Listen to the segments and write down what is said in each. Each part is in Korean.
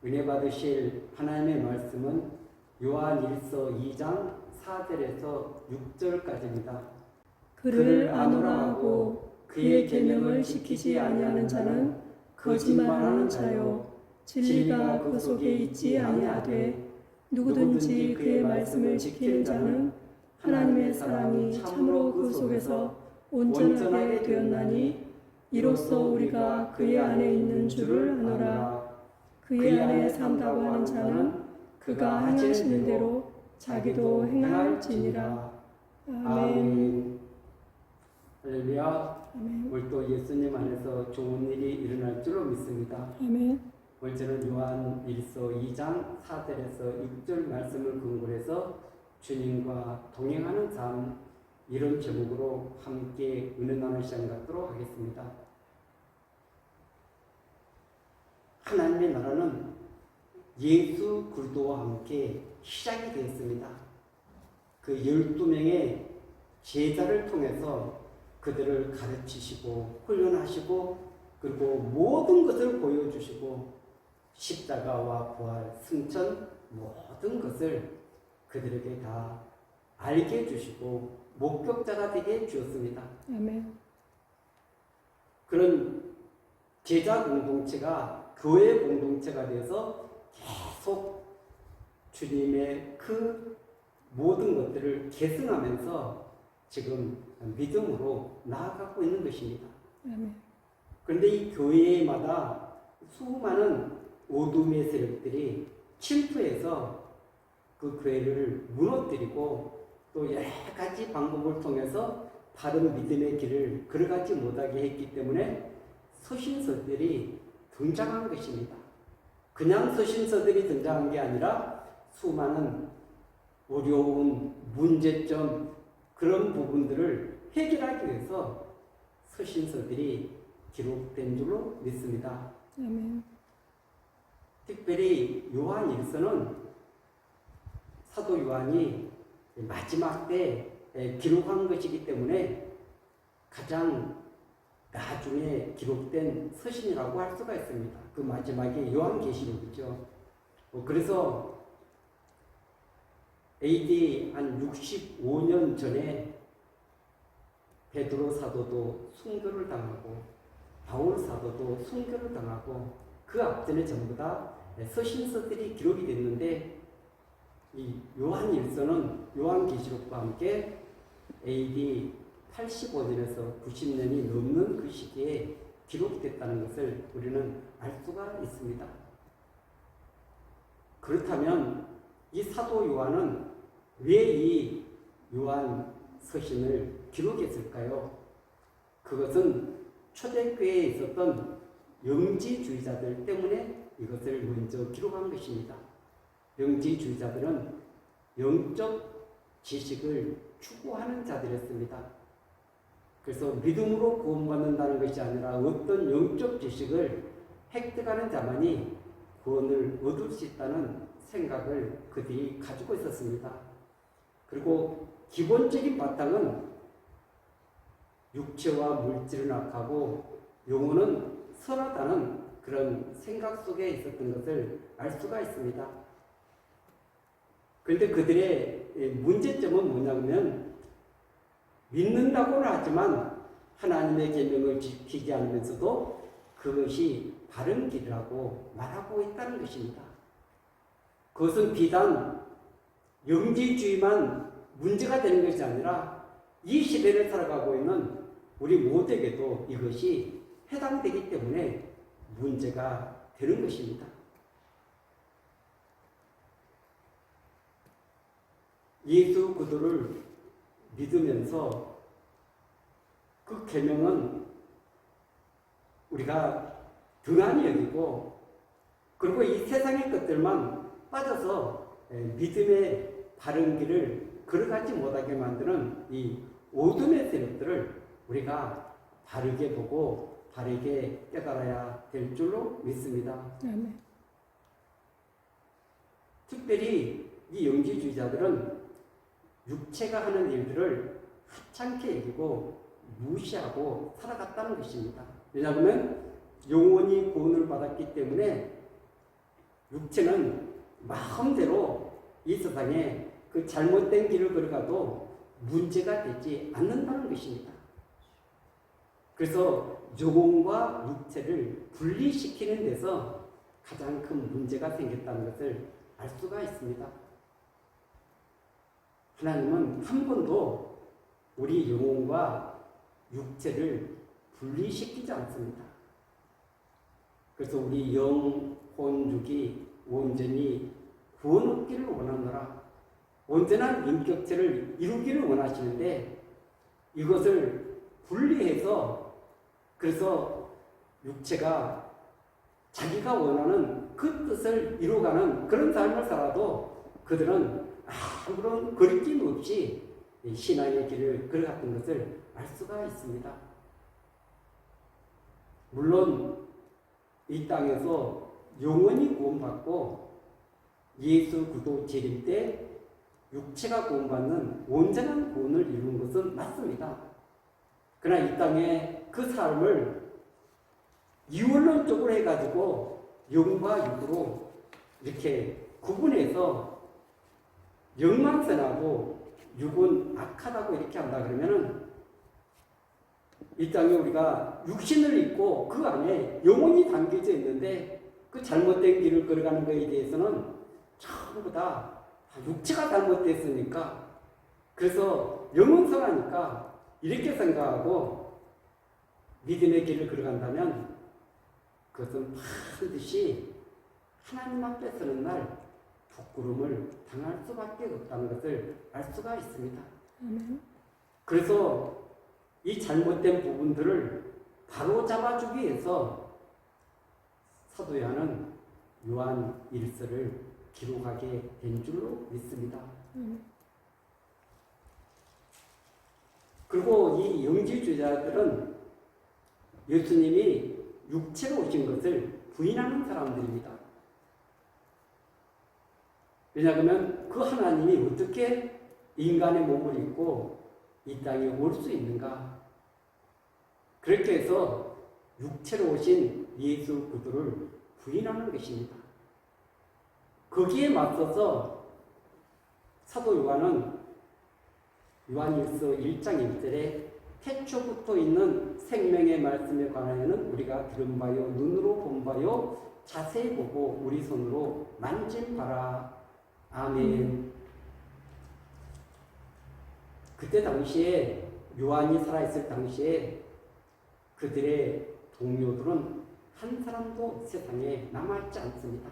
은혜 받으실 하나님의 말씀은 요한일서 2장 4절에서 6절까지입니다. 그를 아노라 하고 그의 계명을 지키지 아니하는 자는 거짓말하는 자요 진리가 그 속에 있지 아니하되 누구든지 그의 말씀을 지키는 자는 하나님의 사랑이 참으로 그 속에서 온전하게 되었나니 이로써 우리가 그의 안에 있는 줄을 아노라. 그의 안에 산다고 하는 자는 그가 행하시는 대로 자기도 행할지니라. 아멘. 할렐루야. 아멘. 오늘 또 예수님 안에서 좋은 일이 일어날 줄로 믿습니다. 아멘. 오늘 저는 요한일서 2장 4절에서 6절 말씀을 근거로 해서 주님과 동행하는 삶, 이런 제목으로 함께 은혜 나눌 시간 갖도록 하겠습니다. 하나님의 나라는 예수 그리스도와 함께 시작이 되었습니다. 그 12명의 제자를 통해서 그들을 가르치시고 훈련하시고 그리고 모든 것을 보여주시고 십자가와 부활, 승천 모든 것을 그들에게 다 알게 해주시고 목격자가 되게 해주었습니다. 아멘. 그런 제자 공동체가 교회 공동체가 되어서 계속 주님의 그 모든 것들을 계승하면서 지금 믿음으로 나아가고 있는 것입니다. 아멘. 그런데 이 교회마다 수많은 어둠의 세력들이 침투해서 그 교회를 무너뜨리고 또 여러 가지 방법을 통해서 바른 믿음의 길을 걸어가지 못하게 했기 때문에 서신서들이 등장한 것입니다. 그냥 서신서들이 등장한 게 아니라 수많은 어려운 문제점 그런 부분들을 해결하기 위해서 서신서들이 기록된 줄로 믿습니다. 아멘. 특별히 요한일서는 사도 요한이 마지막 때 기록한 것이기 때문에 가장 나중에 기록된 서신이라고 할 수가 있습니다. 그 마지막에 요한계시록이죠. 그래서 AD 한 65년 전에 베드로 사도도 순교를 당하고 바울 사도도 순교를 당하고 그 앞전에 전부 다 서신서들이 기록이 됐는데 이 요한일서는 요한계시록과 함께 AD 85년에서 90년이 넘는 그 시기에 기록됐다는 것을 우리는 알 수가 있습니다. 그렇다면 이 사도 요한은 왜 이 요한 서신을 기록했을까요? 그것은 초대교회에 있었던 영지주의자들 때문에 이것을 먼저 기록한 것입니다. 영지주의자들은 영적 지식을 추구하는 자들이었습니다. 그래서 믿음으로 구원받는다는 것이 아니라 어떤 영적 지식을 획득하는 자만이 구원을 얻을 수 있다는 생각을 그들이 가지고 있었습니다. 그리고 기본적인 바탕은 육체와 물질은 악하고 영혼은 선하다는 그런 생각 속에 있었던 것을 알 수가 있습니다. 그런데 그들의 문제점은 뭐냐면 믿는다고는 하지만 하나님의 계명을 지키지 않으면서도 그것이 바른 길이라고 말하고 있다는 것입니다. 그것은 비단 영지주의만 문제가 되는 것이 아니라 이 시대를 살아가고 있는 우리 모두에게도 이것이 해당되기 때문에 문제가 되는 것입니다. 예수 그리스도를 믿으면서 그 계명은 우리가 등한히 여기고 그리고 이 세상의 것들만 빠져서 믿음의 바른 길을 걸어가지 못하게 만드는 이 어둠의 세력들을 우리가 바르게 보고 바르게 깨달아야 될 줄로 믿습니다. 아멘. 특별히 이 영지주의자들은 육체가 하는 일들을 하찮게 여기고 무시하고 살아갔다는 것입니다. 왜냐하면 영혼이 구원을 받았기 때문에 육체는 마음대로 이 세상에 그 잘못된 길을 걸어가도 문제가 되지 않는다는 것입니다. 그래서 영혼과 육체를 분리시키는 데서 가장 큰 문제가 생겼다는 것을 알 수가 있습니다. 하나님은 한 번도 우리 영혼과 육체를 분리시키지 않습니다. 그래서 우리 영, 혼, 육이 온전히 구원 얻기를 원하노라. 온전한 인격체를 이루기를 원하시는데 이것을 분리해서 그래서 육체가 자기가 원하는 그 뜻을 이루어가는 그런 삶을 살아도 그들은 아무런 거리낌 없이 신앙의 길을 걸어갔던 것을 알 수가 있습니다. 물론 이 땅에서 영원히 구원받고 예수 그리스도 재림 때 육체가 구원받는 온전한 구원을 이루는 것은 맞습니다. 그러나 이 땅에 그 삶을 이원론적으로 해가지고 영과 육으로 이렇게 구분해서 영만 선하고 육은 악하다고 이렇게 한다 그러면은 이 땅에 우리가 육신을 입고 그 안에 영혼이 담겨져 있는데 그 잘못된 길을 걸어가는 것에 대해서는 전부 다 육체가 잘못됐으니까 그래서 영은 선하니까 이렇게 생각하고 믿음의 길을 걸어간다면 그것은 반드시 하나님 앞에 서는 날 부끄러움을 당할 수밖에 없다는 것을 알 수가 있습니다. 그래서 이 잘못된 부분들을 바로 잡아주기 위해서 사도 요한은 요한 1서를 기록하게 된 줄로 믿습니다. 그리고 이 영지주의자들은 예수님이 육체로 오신 것을 부인하는 사람들입니다. 왜냐하면 그 하나님이 어떻게 인간의 몸을 입고 이 땅에 올 수 있는가? 그렇게 해서 육체로 오신 예수 그리스도를 부인하는 것입니다. 거기에 맞서서 사도 요한은 요한일서 1장 1절에 태초부터 있는 생명의 말씀에 관하여는 우리가 들은 바요 눈으로 본 바요 자세히 보고 우리 손으로 만진 바라. 아멘. 그때 당시에 요한이 살아있을 당시에 그들의 동료들은 한 사람도 세상에 남아있지 않습니다.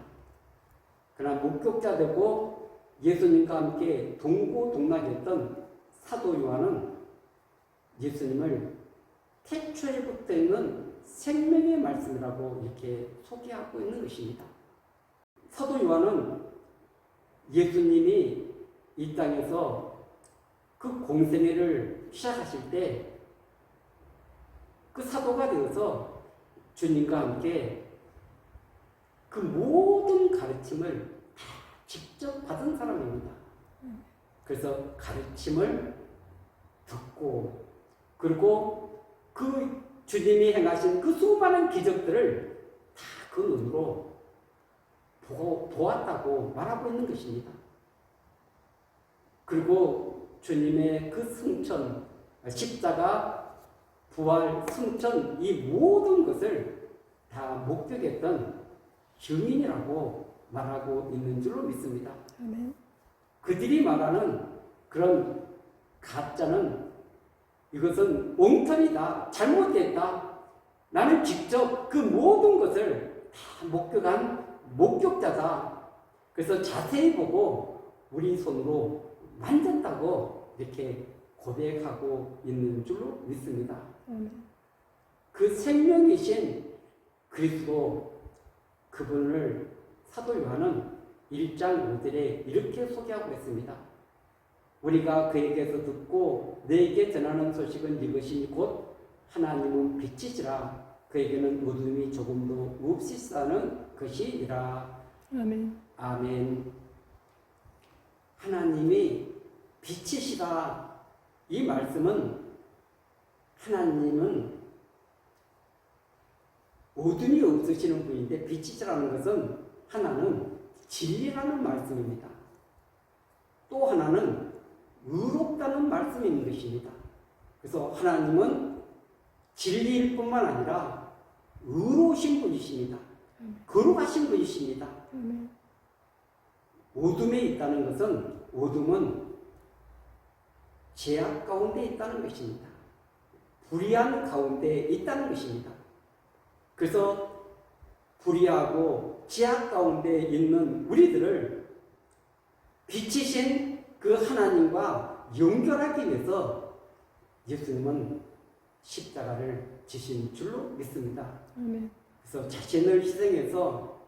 그러나 목격자되고 예수님과 함께 동고동락했던 사도 요한은 예수님을 태초에 붙어 있는 생명의 말씀이라고 이렇게 소개하고 있는 것입니다. 사도 요한은 예수님이 이 땅에서 그 공생애를 시작하실 때 그 사도가 되어서 주님과 함께 그 모든 가르침을 다 직접 받은 사람입니다. 그래서 가르침을 듣고 그리고 그 주님이 행하신 그 수많은 기적들을 다 그 눈으로 보고 보았다고 말하고 있는 것입니다. 그리고 주님의 그 승천, 십자가, 부활, 승천 이 모든 것을 다 목격했던 증인이라고 말하고 있는 줄로 믿습니다. 아멘. 그들이 말하는 그런 가짜는 이것은 엉터리다, 잘못됐다. 나는 직접 그 모든 것을 다 목격한 목격자다. 그래서 자세히 보고 우리 손으로 만졌다고 이렇게 고백하고 있는 줄로 믿습니다. 그 생명이신 그리스도 그분을 사도 요한은 1장 5절에 이렇게 소개하고 있습니다. 우리가 그에게서 듣고 너에게 전하는 소식은 이것이니 곧 하나님은 빛이시라 그에게는 어둠이 조금도 없이 사는 것이니라. 아멘. 아멘. 하나님이 빛이시다. 이 말씀은 하나님은 어둠이 없으시는 분인데 빛이시라는 것은 하나는 진리라는 말씀입니다. 또 하나는 의롭다는 말씀이 있는 것입니다. 그래서 하나님은 진리일 뿐만 아니라 의로우신 분이십니다. 거룩하신 분이십니다. 어둠에 있다는 것은 어둠은 죄악 가운데 있다는 것입니다. 불의한 가운데 있다는 것입니다. 그래서 불의하고 죄악 가운데 있는 우리들을 빛이신 그 하나님과 연결하기 위해서 예수님은 십자가를 지신 줄로 믿습니다. 그래서 자신을 희생해서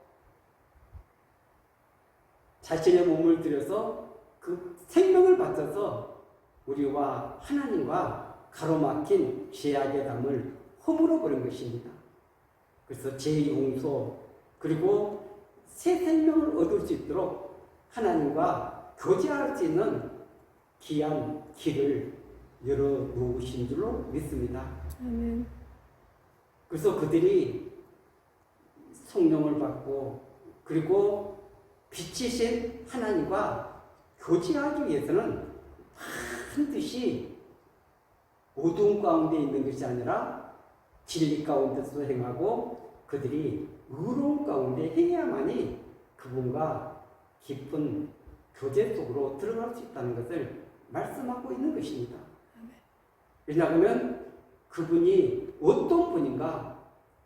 자신의 몸을 들여서 그 생명을 바쳐서 우리와 하나님과 가로막힌 죄악의 담을 허물어 버린 것입니다. 그래서 죄 용서 그리고 새 생명을 얻을 수 있도록 하나님과 교제할 수 있는 귀한 길을 열어놓으신 줄로 믿습니다. 그래서 그들이 성령을 받고 그리고 빛이신 하나님과 교제하기 위해서는 반드시 어두운 가운데 있는 것이 아니라 진리 가운데서 행하고 그들이 의로운 가운데 행해야만이 그분과 깊은 교제 속으로 들어갈 수 있다는 것을 말씀하고 있는 것입니다. 왜냐하면 그분이 어떤 분인가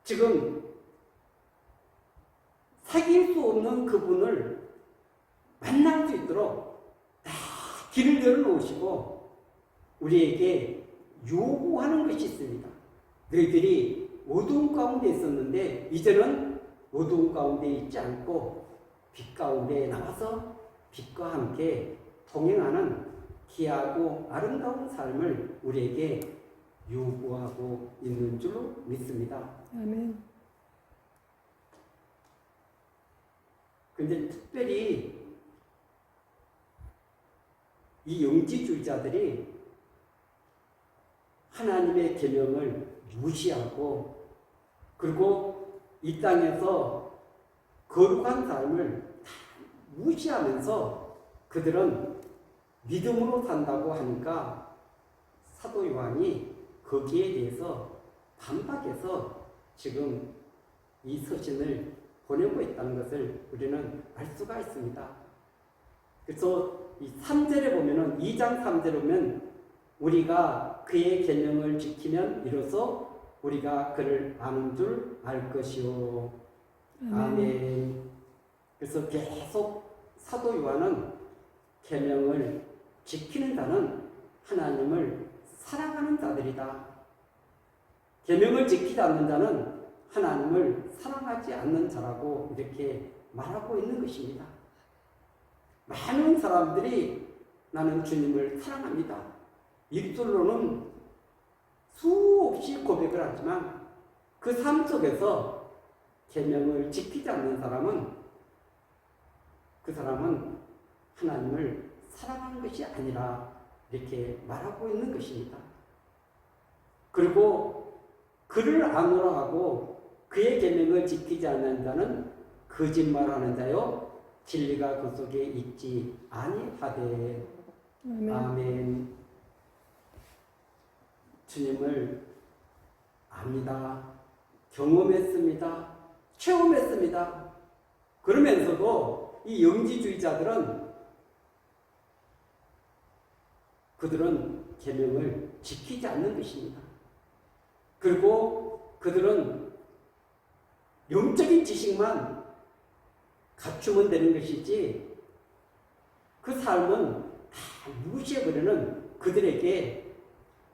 지금 사귈 수 없는 그분을 만날 수 있도록 다 길을 열어놓으시고 우리에게 요구하는 것이 있습니다. 너희들이 어두운 가운데 있었는데 이제는 어두운 가운데 있지 않고 빛 가운데 나와서 빛과 함께 동행하는 귀하고 아름다운 삶을 우리에게 요구하고 있는 줄로 믿습니다. 아멘. 근데 특별히 이 영지주의자들이 하나님의 계명을 무시하고 그리고 이 땅에서 거룩한 삶을 다 무시하면서 그들은 믿음으로 산다고 하니까 사도 요한이 거기에 대해서 반박해서 지금 이 서신을 보내고 있다는 것을 우리는 알 수가 있습니다. 그래서 이 3절에 보면은 2장 3절에 보면 우리가 그의 계명을 지키면 이로써 우리가 그를 아는 줄 알 것이요. 아멘. 그래서 계속 사도 요한은 계명을 지키는 자는 하나님을 사랑하는 자들이다. 계명을 지키지 않는 자는 하나님을 사랑하지 않는 자라고 이렇게 말하고 있는 것입니다. 많은 사람들이 나는 주님을 사랑합니다. 입술로는 수없이 고백을 하지만 그 삶 속에서 계명을 지키지 않는 사람은 그 사람은 하나님을 사랑하는 것이 아니라 이렇게 말하고 있는 것입니다. 그리고 그를 아노라 하고 그의 계명을 지키지 않는 자는 거짓말하는 자요 진리가 그 속에 있지 아니하되. 아멘. 아멘. 주님을 압니다. 경험했습니다. 체험했습니다. 그러면서도 이 영지주의자들은 그들은 계명을 지키지 않는 것입니다. 그리고 그들은 영적인 지식만 갖추면 되는 것이지 그 삶은 다 무시해버리는 그들에게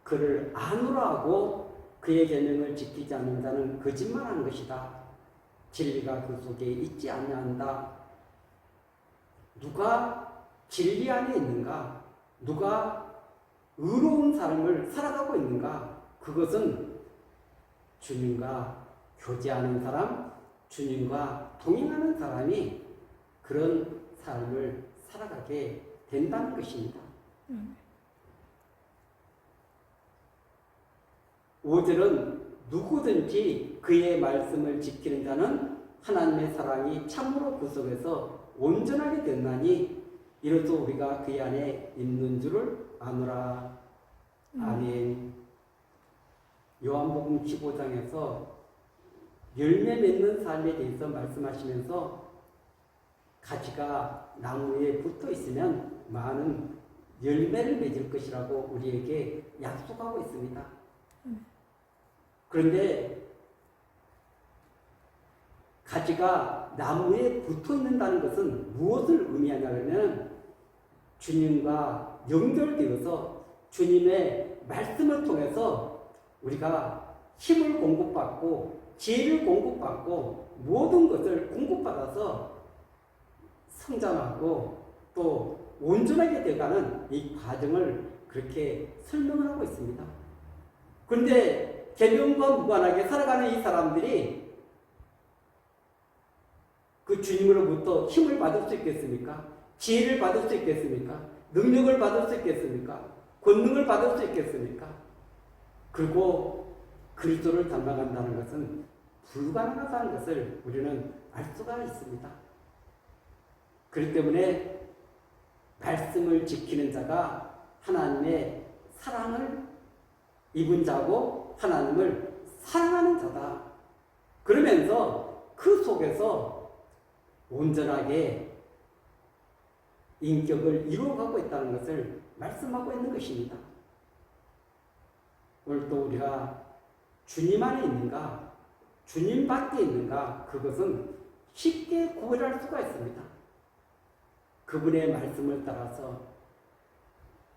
그를 아노라 하고 그의 계명을 지키지 않는 자는 거짓말하는 것이다. 진리가 그 속에 있지 아니한다. 누가 진리 안에 있는가? 누가 의로운 삶을 살아가고 있는가? 그것은 주님과 교제하는 사람, 주님과 동행하는 사람이 그런 삶을 살아가게 된다는 것입니다. 5절은 누구든지 그의 말씀을 지키는 자는 하나님의 사랑이 참으로 그 속에서 온전하게 됐나니 이로써 우리가 그의 안에 있는 줄을 아노라. 아멘. 요한복음 15장에서 열매 맺는 삶에 대해서 말씀하시면서 가지가 나무에 붙어 있으면 많은 열매를 맺을 것이라고 우리에게 약속하고 있습니다. 그런데 가지가 나무에 붙어 있는다는 것은 무엇을 의미하냐면 주님과 연결되어서 주님의 말씀을 통해서 우리가 힘을 공급받고 지혜를 공급받고 모든 것을 공급받아서 성장하고 또 온전하게 되어가는 이 과정을 그렇게 설명을 하고 있습니다. 그런데 계명과 무관하게 살아가는 이 사람들이 그 주님으로부터 힘을 받을 수 있겠습니까? 지혜를 받을 수 있겠습니까? 능력을 받을 수 있겠습니까? 권능을 받을 수 있겠습니까? 그리고 그리스도를 닮아간다는 것은 불가능하다는 것을 우리는 알 수가 있습니다. 그렇기 때문에 말씀을 지키는 자가 하나님의 사랑을 입은 자고 하나님을 사랑하는 자다. 그러면서 그 속에서 온전하게 인격을 이루어가고 있다는 것을 말씀하고 있는 것입니다. 오늘 또 우리가 주님 안에 있는가, 주님 밖에 있는가, 그것은 쉽게 구별할 수가 있습니다. 그분의 말씀을 따라서,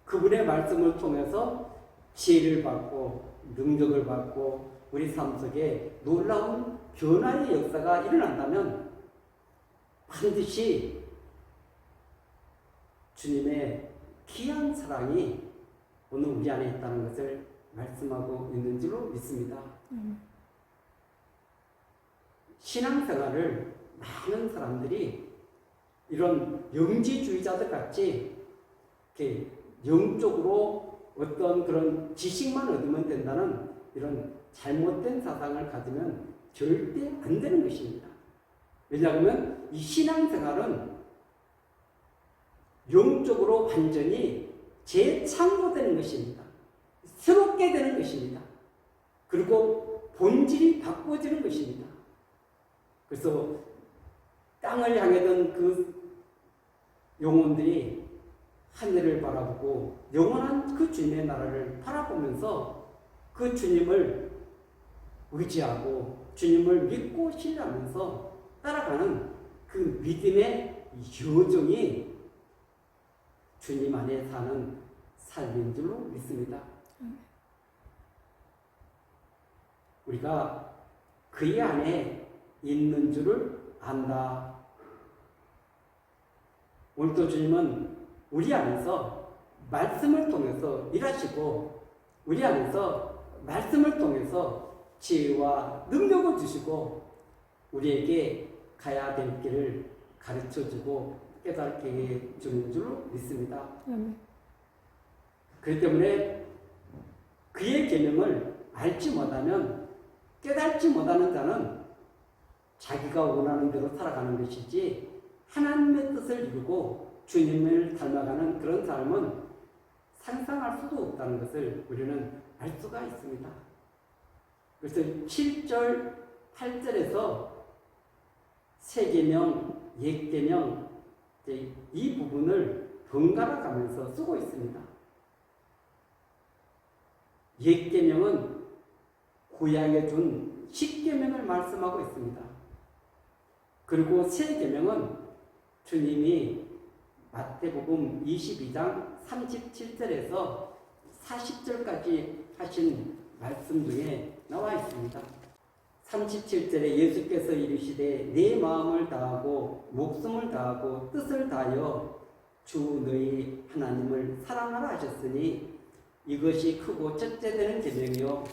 그분의 말씀을 통해서 지혜를 받고, 능력을 받고, 우리 삶 속에 놀라운 변화의 역사가 일어난다면 반드시 주님의 귀한 사랑이 오늘 우리 안에 있다는 것을 말씀하고 있는 줄로 믿습니다. 신앙생활을 많은 사람들이 이런 영지주의자들 같이 이렇게 영적으로 어떤 그런 지식만 얻으면 된다는 이런 잘못된 사상을 가지면 절대 안 되는 것입니다. 왜냐하면 이 신앙생활은 영적으로 완전히 재창조되는 것입니다. 새롭게 되는 것입니다. 그리고 본질이 바꿔지는 것입니다. 그래서 땅을 향하던 그 영혼들이 하늘을 바라보고 영원한 그 주님의 나라를 바라보면서 그 주님을 의지하고 주님을 믿고 신뢰하면서 따라가는 그 믿음의 여정이 주님 안에 사는 삶인 줄로 믿습니다. 우리가 그의 안에 있는 줄을 안다. 오늘도 주님은 우리 안에서 말씀을 통해서 일하시고 우리 안에서 말씀을 통해서 지혜와 능력을 주시고 우리에게 가야 될 길을 가르쳐주고 깨닫게 해주는 줄로 믿습니다. 그렇기 때문에 그의 계명을 알지 못하면 깨닫지 못하는 자는 자기가 원하는 대로 살아가는 것이지 하나님의 뜻을 이루고 주님을 닮아가는 그런 삶은 상상할 수도 없다는 것을 우리는 알 수가 있습니다. 그래서 7절, 8절에서 새 계명, 옛 계명 이 부분을 번갈아 가면서 쓰고 있습니다. 옛 계명은 구약에 준 10계명을 말씀하고 있습니다. 그리고 새 계명은 주님이 마태복음 22장 37절에서 40절까지 하신 말씀 중에 나와 있습니다. 37절에 예수께서 이르시되 내 마음을 다하고 목숨을 다하고 뜻을 다하여 주 너희 하나님을 사랑하라 하셨으니 이것이 크고 첫째 되는 계명이요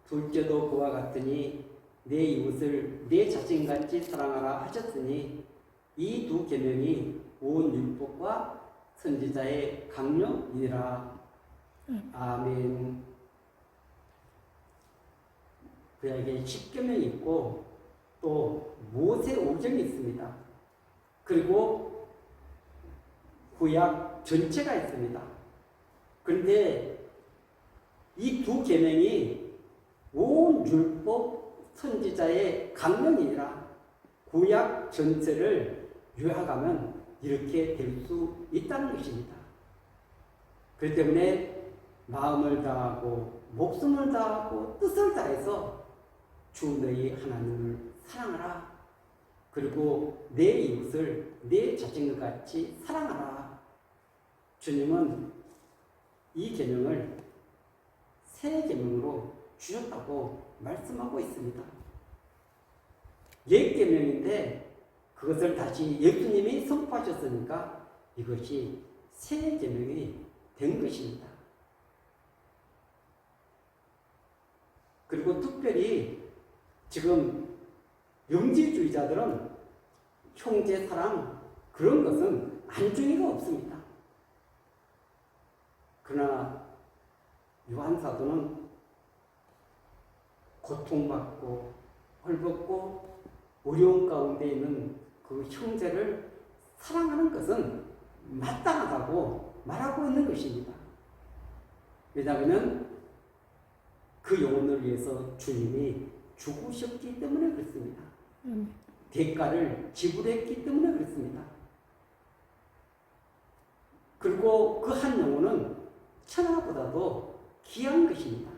둘째도 그와 같으니 내 이웃을 내 자신같이 사랑하라 하셨으니 이 두 계명이 온 율법과 선지자의 강령이니라. 아멘. 구약에 10계명이 있고 또 모세 오경이 있습니다. 그리고 구약 전체가 있습니다. 그런데 이 두 계명이 온 율법 선지자의 강령이라 구약 전체를 요약하면 이렇게 될 수 있다는 것입니다. 그렇기 때문에 마음을 다하고 목숨을 다하고 뜻을 다해서 주 너희 하나님을 사랑하라. 그리고 내 이웃을 내 자신과 같이 사랑하라. 주님은 이 계명을 새 계명으로 주셨다고 말씀하고 있습니다. 옛 계명인데 그것을 다시 예수님이 선포하셨으니까 이것이 새 계명이 된 것입니다. 그리고 특별히 지금 영지주의자들은 형제 사랑 그런 것은 안중에가 없습니다. 그러나 요한 사도는 고통받고 헐벗고 어려운 가운데 있는 그 형제를 사랑하는 것은 마땅하다고 말하고 있는 것입니다. 왜냐하면 그 영혼을 위해서 주님이 죽으셨기 때문에 그렇습니다. 대가를 지불했기 때문에 그렇습니다. 그리고 그 한 영혼은 천하보다도 귀한 것입니다.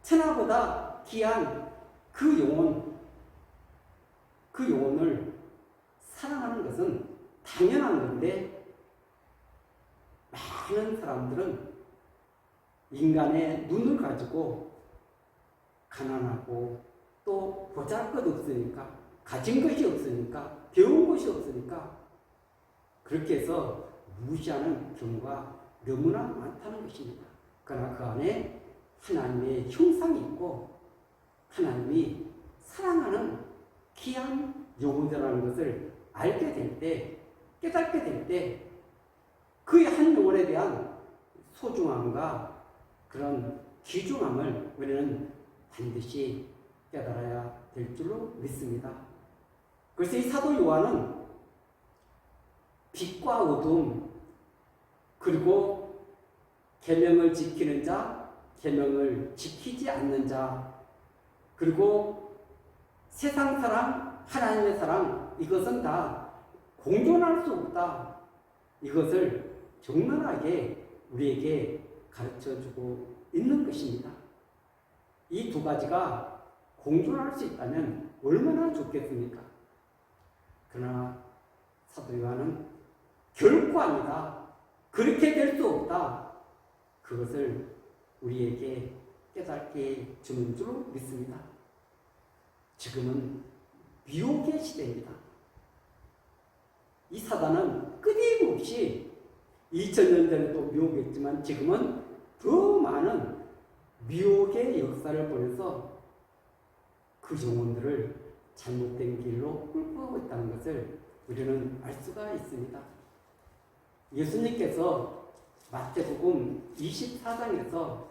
천하보다 귀한 그 영혼을 사랑하는 것은 당연한 건데 많은 사람들은 인간의 눈을 가지고 가난하고 또 보잘것없으니까 가진 것이 없으니까 배운 것이 없으니까 그렇게 해서 무시하는 경우가 너무나 많다는 것입니다. 그러나 그 안에 하나님의 형상이 있고 하나님이 사랑하는 귀한 영혼이라는 것을 알게 될 때, 깨닫게 될 때 그의 한 영혼에 대한 소중함과 그런 귀중함을 우리는 반드시 깨달아야 될 줄로 믿습니다. 그래서 이 사도 요한은 빛과 어둠 그리고 계명을 지키는 자, 계명을 지키지 않는 자 그리고 세상 사랑, 하나님의 사랑 이것은 다 공존할 수 없다. 이것을 적나라하게 우리에게 가르쳐주고 있는 것입니다. 이 두 가지가 공존할 수 있다면 얼마나 좋겠습니까? 그러나 사도 요한은 결코 아니다. 그렇게 될 수 없다. 그것을 우리에게 깨닫게 주는 줄 믿습니다. 지금은 미혹의 시대입니다. 이 사단은 끊임없이 2000년 전에도 미혹했지만 지금은 더 많은 미혹의 역사를 보내서 그 영혼들을 잘못된 길로 끌고 가고 있다는 것을 우리는 알 수가 있습니다. 예수님께서 마태복음 24장에서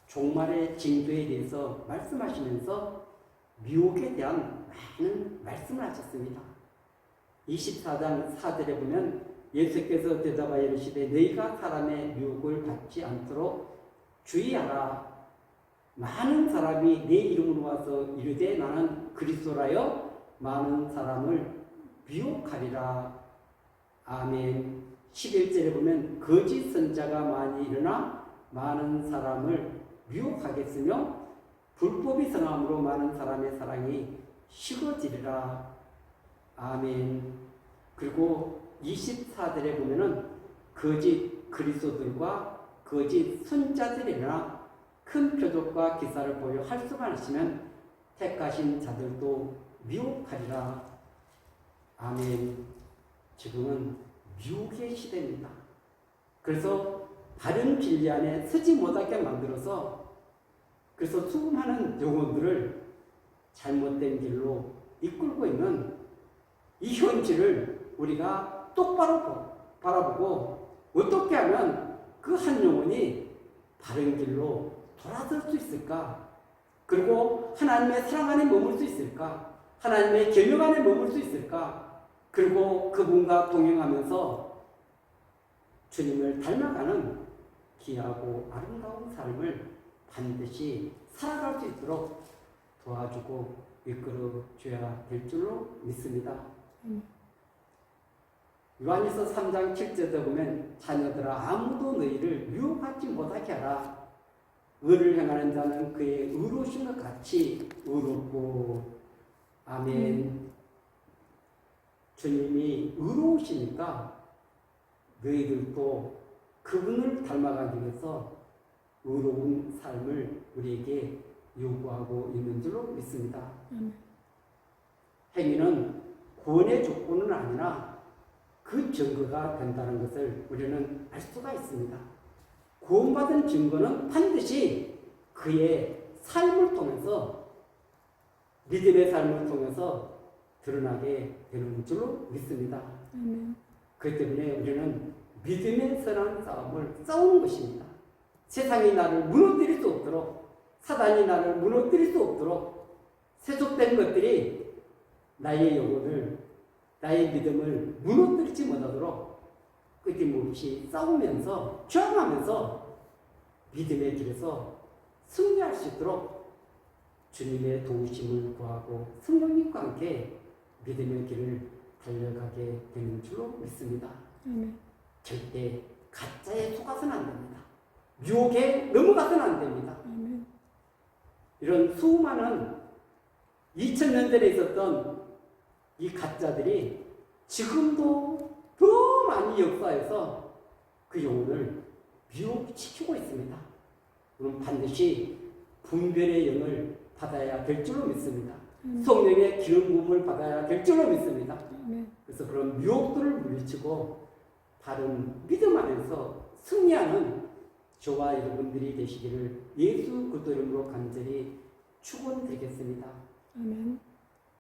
종말의 징조에 대해서 말씀하시면서 미혹에 대한 많은 말씀을 하셨습니다. 24장 4절에 보면 예수께서 대답하여 이르시되 너희가 사람의 유혹을 받지 않도록 주의하라. 많은 사람이 내 이름으로 와서 이르되 나는 그리스도라여 많은 사람을 미혹하리라. 아멘. 11절에 보면 거짓 선자가 많이 일어나 많은 사람을 미혹하겠으며 불법이 성함으로 많은 사람의 사랑이 식어지리라. 아멘. 그리고 24절에 보면은 거짓 그리스도들과 거짓 선자들이나 큰 표적과 기사를 보여 할 수만 있으면 택하신 자들도 미혹하리라. 아멘. 지금은 미혹의 시대입니다. 그래서 바른 진리 안에 서지 못하게 만들어서 그래서 수많은 영혼들을 잘못된 길로 이끌고 있는 이 현실을 우리가 똑바로 바라보고 어떻게 하면 그 한 영혼이 바른 길로 돌아설 수 있을까? 그리고 하나님의 사랑 안에 머물 수 있을까? 하나님의 계명 안에 머물 수 있을까? 그리고 그분과 동행하면서 주님을 닮아가는 귀하고 아름다운 삶을 반드시 살아갈 수 있도록 도와주고 이끌어 줘야 될 줄로 믿습니다. 요한일서 3장 7절에 보면 자녀들아 아무도 너희를 유혹하지 못하게 하라. 의를 행하는 자는 그의 의로우심과 같이 의롭고. 아멘. 주님이 의로우시니까 너희들도 그분을 닮아가기 위해서 의로운 삶을 우리에게 요구하고 있는 줄로 믿습니다. 행위는 구원의 조건은 아니라 그 증거가 된다는 것을 우리는 알 수가 있습니다. 구원받은 증거는 반드시 그의 삶을 통해서, 믿음의 삶을 통해서 드러나게 되는 줄로 믿습니다. 그렇기 때문에 우리는 믿음의 선한 싸움을 싸우는 것입니다. 세상이 나를 무너뜨릴 수 없도록, 사단이 나를 무너뜨릴 수 없도록 세속된 것들이 나의 영혼을, 나의 믿음을 무너뜨리지 못하도록 끊임없이 싸우면서 저항하면서 믿음의 길에서 승리할 수 있도록 주님의 도우심을 구하고 성령님과 함께 믿음의 길을 달려가게 되는 줄로 믿습니다. 절대 가짜에 속아서는 안 됩니다. 유혹에 넘어가서는 안 됩니다. 이런 수많은 2000년 전에 있었던 이 가짜들이 지금도 더 많이 역사해서 그 영혼을 미혹시키고 있습니다. 그럼 반드시 분별의 영을 받아야 될 줄로 믿습니다. 성령의 기름 부음을 받아야 될 줄로 믿습니다. 그래서 그런 미혹들을 물리치고 바른 믿음 안에서 승리하는 저와 여러분들이 되시기를 예수 그리스도 이름으로 간절히 축원드리겠습니다. 아멘.